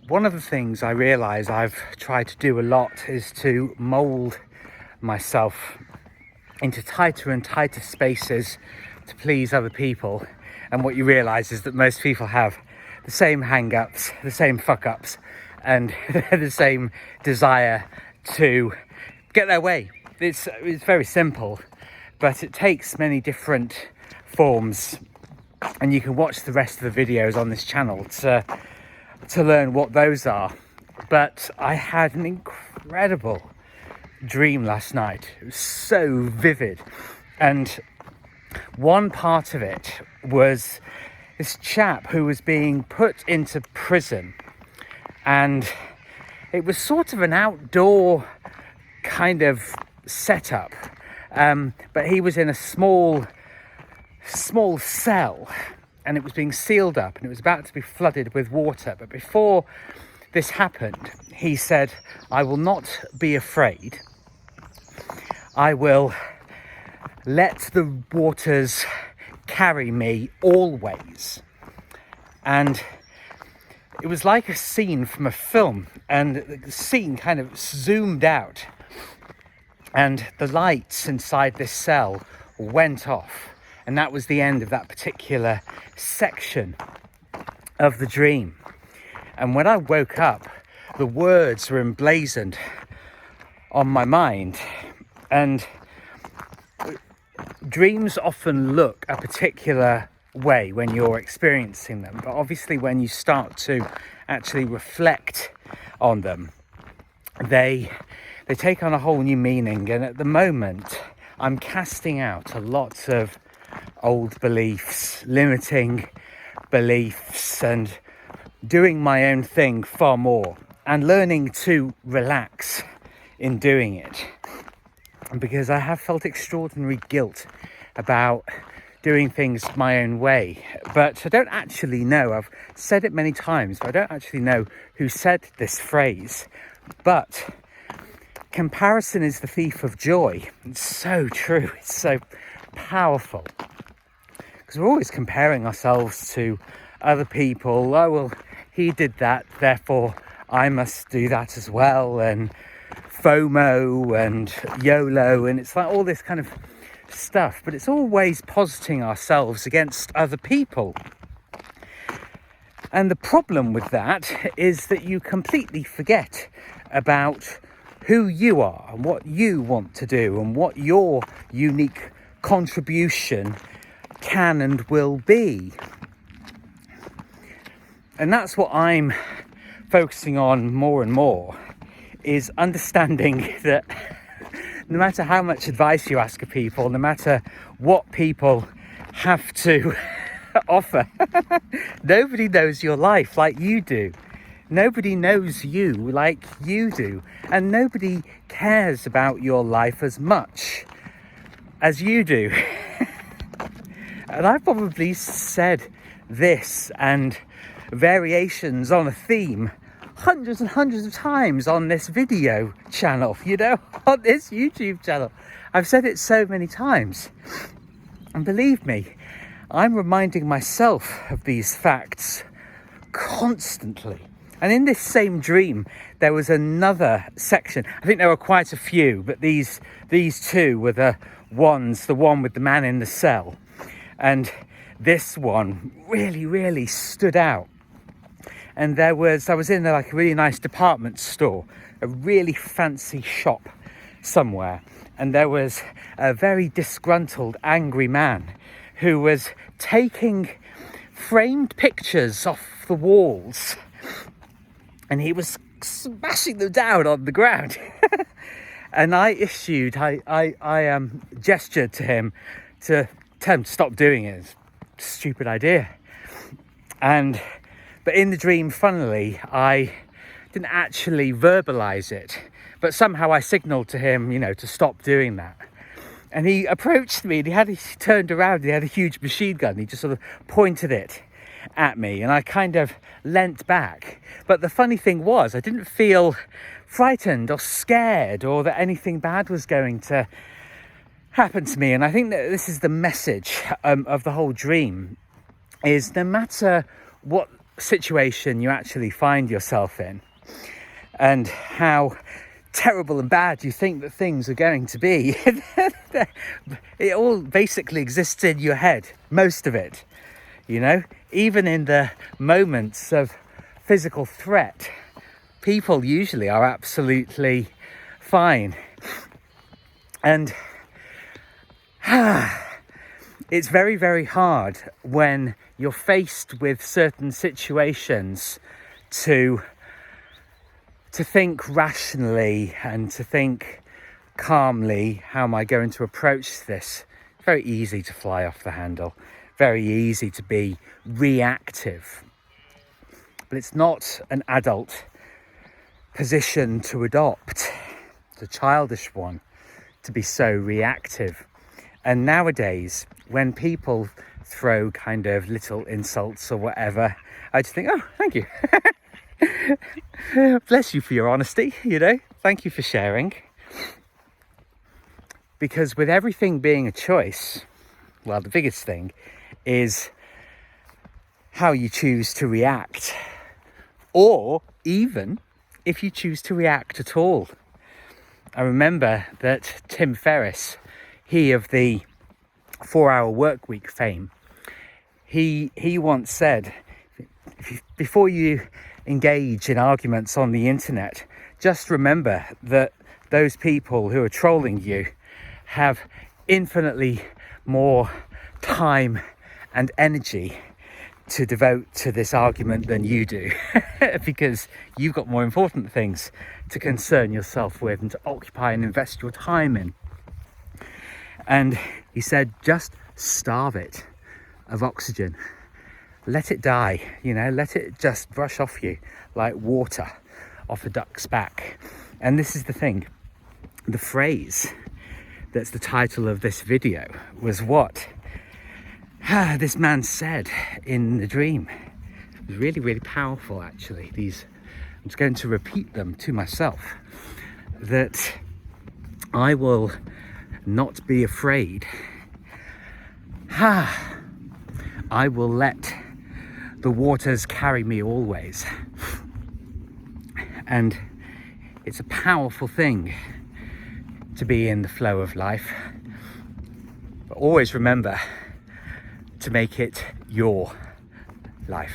one of the things I realise I've tried to do a lot is to mould myself into tighter and tighter spaces to please other people. And what you realise is that most people have the same hang-ups, the same fuck-ups, and the same desire to get their way. It's very simple, but it takes many different forms, and you can watch the rest of the videos on this channel to learn what those are. But I had an incredible dream last night. It was so vivid, and one part of it was this chap who was being put into prison, and it was sort of an outdoor kind of setup, but he was in a small cell, and it was being sealed up, and it was about to be flooded with water. But before this happened, he said, "I will not be afraid. I will let the waters carry me always." And it was like a scene from a film, and the scene kind of zoomed out, and the lights inside this cell went off, and that was the end of that particular section of the dream. And when I woke up, the words were emblazoned on my mind. And dreams often look a particular way when you're experiencing them, but obviously when you start to actually reflect on them, they take on a whole new meaning. And at the moment, I'm casting out a lot of old beliefs, limiting beliefs, and doing my own thing far more, and learning to relax in doing it, because I have felt extraordinary guilt about doing things my own way. But I don't actually know, I've said it many times, but I don't actually know who said this phrase, but comparison is the thief of joy. It's so true, it's so powerful, because we're always comparing ourselves to other people. Oh, well, he did that, therefore I must do that as well, and FOMO and YOLO, and it's like all this kind of stuff, but it's always positing ourselves against other people. And the problem with that is that you completely forget about who you are and what you want to do and what your unique contribution can and will be. And that's what I'm focusing on more and more, is understanding that no matter how much advice you ask of people, no matter what people have to offer, nobody knows your life like you do. Nobody knows you like you do. And nobody cares about your life as much as you do. And I've probably said this and variations on a theme hundreds and hundreds of times on this video channel, on this YouTube channel. I've said it so many times. And believe me, I'm reminding myself of these facts constantly. And in this same dream, there was another section. I think there were quite a few, but these two were the one with the man in the cell. And this one really, really stood out. And I was in like a really nice department store, a really fancy shop somewhere. And there was a very disgruntled, angry man who was taking framed pictures off the walls, and he was smashing them down on the ground. And I gestured to him to tell him to stop doing it. It's a stupid idea. But in the dream, funnily, I didn't actually verbalize it, but somehow I signaled to him, to stop doing that. And he approached me, and he turned around, and he had a huge machine gun. He just sort of pointed it at me, and I kind of leant back. But the funny thing was, I didn't feel frightened or scared or that anything bad was going to happen to me. And I think that this is the message of the whole dream, is no matter what situation you actually find yourself in, and how terrible and bad you think that things are going to be. It all basically exists in your head, most of it, you know. Even in the moments of physical threat, people usually are absolutely fine. And it's very, very hard when you're faced with certain situations to think rationally and to think calmly, how am I going to approach this? It's very easy to fly off the handle, very easy to be reactive. But it's not an adult position to adopt. It's a childish one to be so reactive. And nowadays, when people throw kind of little insults or whatever, I just think, oh, thank you. Bless you for your honesty, you know, thank you for sharing. Because with everything being a choice, well, the biggest thing is how you choose to react, or even if you choose to react at all. I remember that Tim Ferriss, he of the 4-hour work week fame, he once said, before you engage in arguments on the internet, just remember that those people who are trolling you have infinitely more time and energy to devote to this argument than you do, because you've got more important things to concern yourself with and to occupy and invest your time in. And he said, just starve it of oxygen. Let it die, you know, let it just brush off you like water off a duck's back. And this is the thing, the phrase that's the title of this video was what this man said in the dream. It was really, really powerful, actually. I'm just going to repeat them to myself. That I will not be afraid. I will let the waters carry me always. And it's a powerful thing to be in the flow of life. But always remember to make it your life.